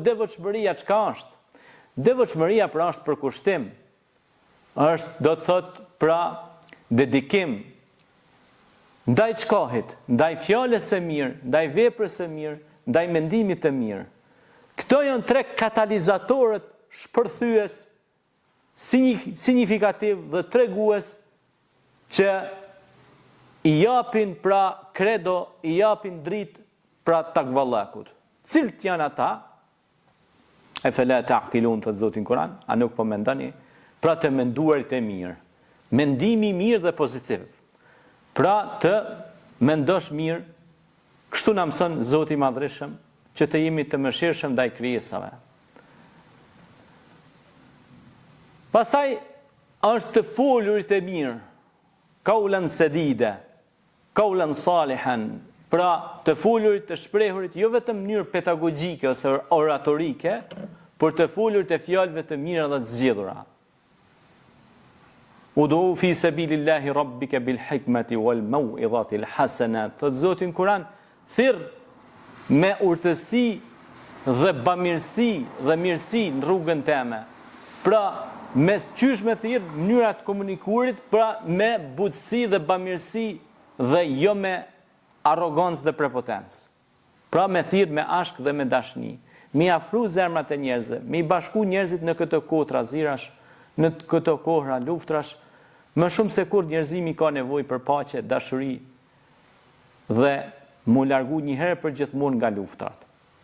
Devotshmëria çka është? Devotshmëria pra është përkushtim. Do të thotë pra dedikim ndaj çkahit, ndaj fjalës së mirë, ndaj veprës së mirë, ndaj mendimit të mirë. Këto janë 3 katalizatorët shpërthyes signifikativ dhe tregues që i japin pra credo, i japin dritë pra takvallakut. Cilët janë ata? E fela ta'qilun, thot Zoti në Kur'an, a nuk po mendoni? Pra të menduarit e mirë. Mendimi i mirë dhe pozitiv. Pra të mendosh mirë, kështu na mëson Zoti i Madhreshëm, që të jemi të mëshirshëm ndaj krijesave. Pastaj është të folurit e mirë, kaulan sedide, kaulan salihan, pra të folurit, të shprehurit, jo vetëm në mënyrë pedagogjike ose oratorike, por të folurit e fjalëve të mira dhe të zgjedhura. Ud'u fi sabilillahi rabbika bil hikmati wal mau'izati al hasana. Thot Zoti në Kur'an, thirr me urtësi dhe bamirësi dhe mirësi në rrugën teme. Pra, me qysh me thirr mënyrat komunikuarit, pra me butësi dhe bamirësi dhe jo me arrogancë dhe prepotencë. Pra me thirr me ashk dhe me dashni. Mi afru zemrat e njerëzve, mi bashku njerëzit në këtë kohë trazirash, në këtë kohëra luftrash, më shumë se kur njerëzimi ka nevojë për paqe, dashuri dhe mu largu një herë për gjithmonë nga luftat.